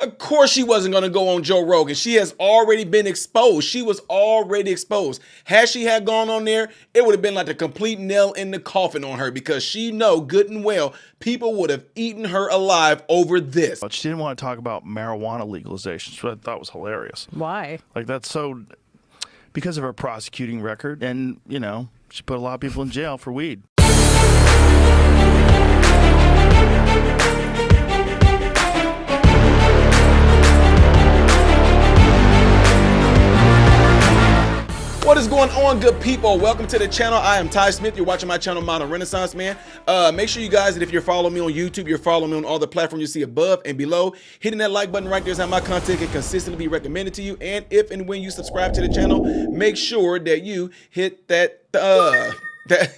Of course she wasn't going to go on Joe Rogan. She has already been exposed. She was already exposed. Had she had gone on there, it would have been like a complete nail in the coffin on her, because she know good and well people would have eaten her alive over this. But she didn't want to talk about marijuana legalization, so I thought was hilarious. Why? Like, that's so, because of her prosecuting record, and, you know, she put a lot of people in jail for weed. What is going on, good people? Welcome to the channel. I am Ty Smith. You're watching my channel, Modern Renaissance Man. Make sure you guys that if you're following me on YouTube, you're following me on all the platforms you see above and below. Hitting that like button right there is how my content can consistently be recommended to you. And if and when you subscribe to the channel, make sure that you hit that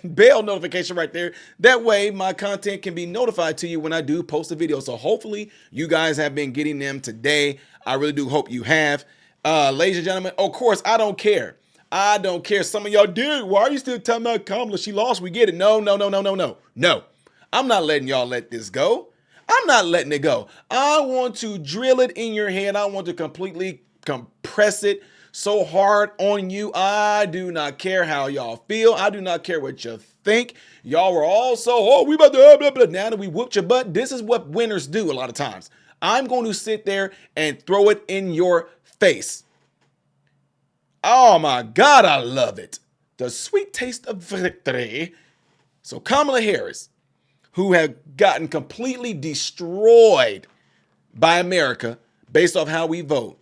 bell notification right there. That way my content can be notified to you when I do post a video. So hopefully you guys have been getting them today. I really do hope you have. Ladies and gentlemen, of course, I don't care. I don't care. Some of y'all, dude, why are you still talking about Kamala? She lost. We get it. No. No. I'm not letting y'all let this go. I'm not letting it go. I want to drill it in your head. I want to completely compress it so hard on you. I do not care how y'all feel. I do not care what you think. Y'all were all so, oh, we about to blah, blah, blah. Now that we whooped your butt, this is what winners do a lot of times. I'm going to sit there and throw it in your face. Oh my God, I love it. The sweet taste of victory. So Kamala Harris, who had gotten completely destroyed by America based off how we vote.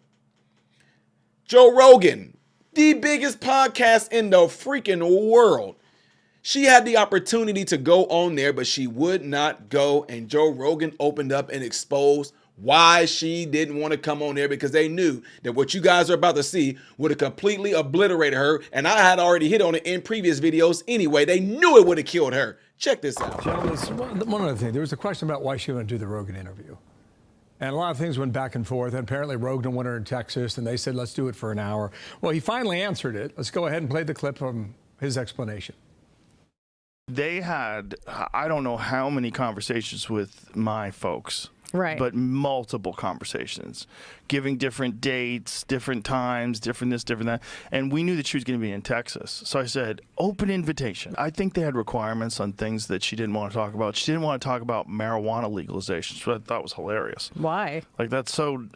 Joe Rogan, the biggest podcast in the freaking world. She had the opportunity to go on there, but she would not go. And Joe Rogan opened up and exposed why she didn't want to come on there, because they knew that what you guys are about to see would have completely obliterated her. And I had already hit on it in previous videos anyway. They knew it would have killed her. Check this out. Gentlemen, one other thing. There was a question about why she wouldn't do the Rogan interview. And a lot of things went back and forth. And apparently Rogan wanted her in Texas, and they said, let's do it for an hour. Well, he finally answered it. Let's go ahead and play the clip from his explanation. They had, I don't know how many conversations with my folks. Right. But multiple conversations, giving different dates, different times, different this, different that. And we knew that she was going to be in Texas. So I said, open invitation. I think they had requirements on things that she didn't want to talk about. She didn't want to talk about marijuana legalization, so I thought was hilarious. Why? Like, that's so,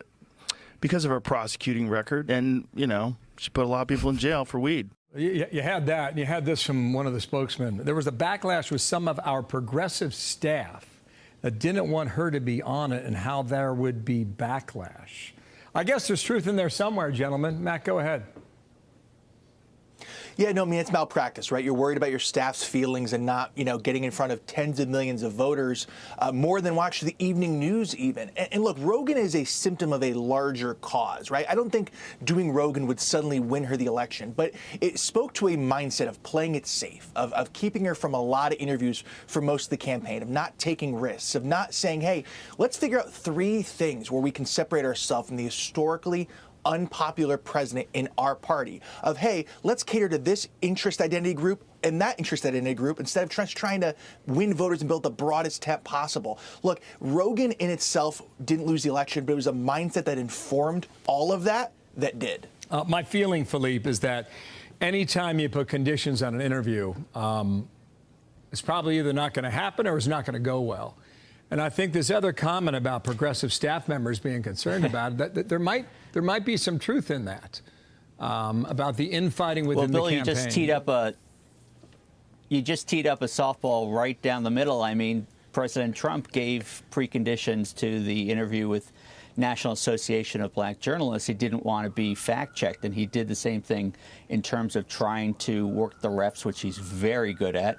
because of her prosecuting record. And, you know, she put a lot of people in jail for weed. You had that, and you had this from one of the spokesmen. There was a backlash with some of our progressive staff that didn't want her to be on it, and how there would be backlash. I guess there's truth in there somewhere, gentlemen. Matt, go ahead. Yeah, no, I mean, it's malpractice, right? You're worried about your staff's feelings and not, you know, getting in front of tens of millions of voters, more than watch the evening news even. And look, Rogan is a symptom of a larger cause, right? I don't think doing Rogan would suddenly win her the election, but it spoke to a mindset of playing it safe, of keeping her from a lot of interviews for most of the campaign, of not taking risks, of not saying, hey, let's figure out 3 things where we can separate ourselves from the historically unpopular president in our party, of, hey, let's cater to this interest identity group and that interest identity group instead of trying to win voters and build the broadest tent possible. Look, Rogan in itself didn't lose the election, but it was a mindset that informed all of that did. My feeling, Philippe, is that anytime you put conditions on an interview, it's probably either not going to happen or it's not going to go well. And I think this other comment about progressive staff members being concerned about it, that there might be some truth in that, about the infighting within the campaign. Well, Bill, you just teed up a softball right down the middle. I mean, President Trump gave preconditions to the interview with National Association of Black Journalists. He didn't want to be fact-checked, and he did the same thing in terms of trying to work the refs, which he's very good at,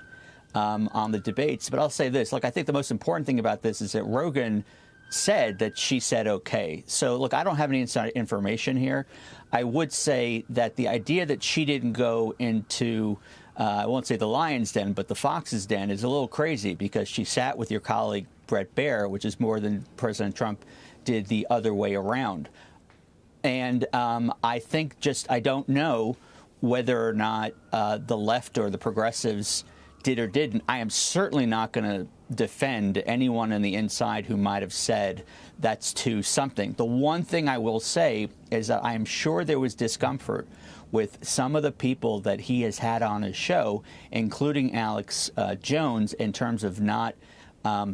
on the debates. But I'll say this, look, I think the most important thing about this is that Rogan said that she said okay. So, look, I don't have any inside information here. I would say that the idea that she didn't go into, I won't say the lion's den, but the fox's den is a little crazy, because she sat with your colleague Bret Baier, which is more than President Trump did the other way around. And I think I don't know whether or not the left or the progressives did or didn't. I am certainly not going to defend anyone on the inside who might have said that's to something. The one thing I will say is that I am sure there was discomfort with some of the people that he has had on his show, including Alex Jones, in terms of not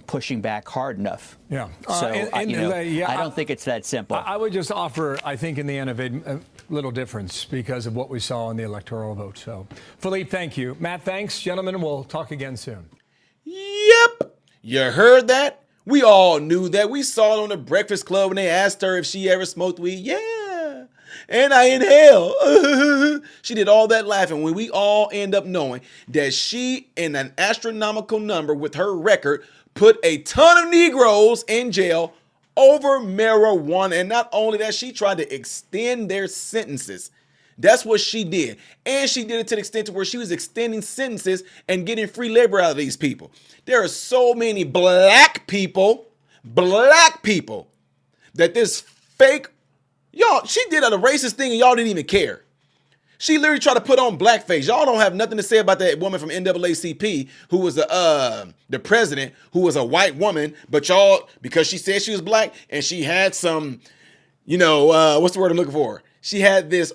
pushing back hard enough. Yeah. So, I don't think it's that simple. I would just offer, I think, in the end of it, a little difference because of what we saw in the electoral vote. So, Philippe, thank you. Matt, thanks. Gentlemen, we'll talk again soon. Yep. You heard that? We all knew that. We saw it on the Breakfast Club when they asked her if she ever smoked weed. Yeah. And I inhale. She did all that laughing when we all end up knowing that she, in an astronomical number with her record, put a ton of Negroes in jail over marijuana. And not only that, she tried to extend their sentences. That's what she did. And she did it to the extent to where she was extending sentences and getting free labor out of these people. There are so many black people, that this fake, y'all, she did a racist thing and y'all didn't even care. She literally tried to put on blackface. Y'all don't have nothing to say about that woman from NAACP who was the president, who was a white woman, but y'all, because she said she was black and she had some, what's the word I'm looking for? She had this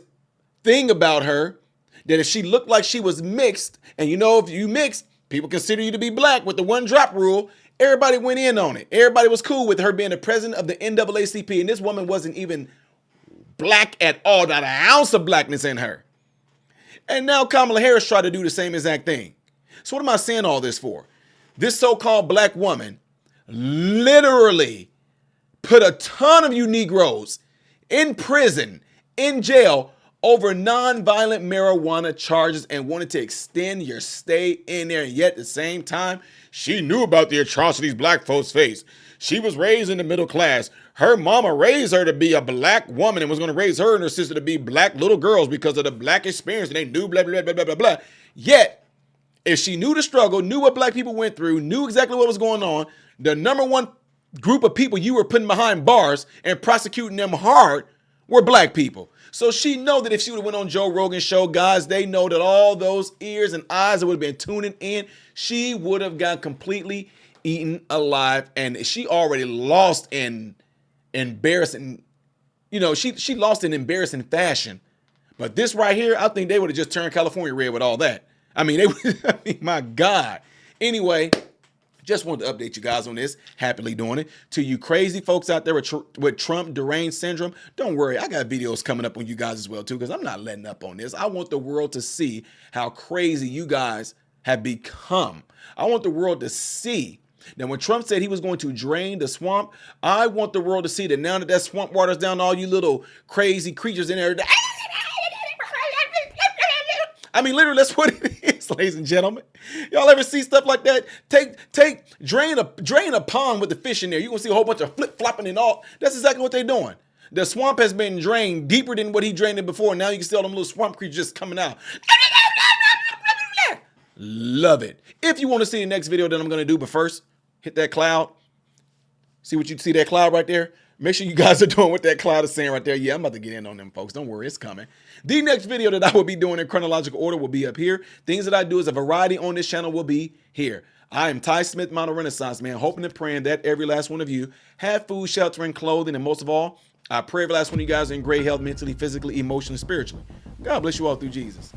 thing about her that if she looked like she was mixed, and if you mixed, people consider you to be black with the one drop rule, everybody went in on it. Everybody was cool with her being the president of the NAACP, and this woman wasn't even black at all, not an ounce of blackness in her. And now Kamala Harris tried to do the same exact thing. So what am I saying all this for? This so-called black woman literally put a ton of you Negroes in prison, in jail, over nonviolent marijuana charges and wanted to extend your stay in there. And yet at the same time, she knew about the atrocities black folks face. She was raised in the middle class. Her mama raised her to be a black woman and was going to raise her and her sister to be black little girls because of the black experience. And they knew blah, blah, blah, blah, blah, blah. Yet, if she knew the struggle, knew what black people went through, knew exactly what was going on, the number one group of people you were putting behind bars and prosecuting them hard were black people. So she know that if she would have went on Joe Rogan's show, guys, they know that all those ears and eyes that would have been tuning in, she would have got completely eaten alive. And she already lost in embarrassing, she lost in embarrassing fashion. But this right here, I think they would have just turned California red with all that. My God. Anyway, just wanted to update you guys on this. Happily doing it. To you crazy folks out there with Trump deranged syndrome, don't worry. I got videos coming up on you guys as well, too, because I'm not letting up on this. I want the world to see how crazy you guys have become. I want the world to see that when Trump said he was going to drain the swamp, I want the world to see that now that swamp water's down, all you little crazy creatures in there. Literally, that's what it is, ladies and gentlemen. Y'all ever see stuff like that? Drain a pond with the fish in there. You're going to see a whole bunch of flip-flopping and all. That's exactly what they're doing. The swamp has been drained deeper than what he drained it before. Now you can see all them little swamp creatures just coming out. Love it. If you want to see the next video that I'm going to do, but first, hit that cloud. See that cloud right there? Make sure you guys are doing what that cloud is saying right there. Yeah, I'm about to get in on them, folks. Don't worry, it's coming. The next video that I will be doing in chronological order will be up here. Things that I do as a variety on this channel will be here. I am Ty Smith, Model Renaissance Man, hoping and praying that every last one of you have food, shelter, and clothing. And most of all, I pray every last one of you guys are in great health, mentally, physically, emotionally, spiritually. God bless you all through Jesus.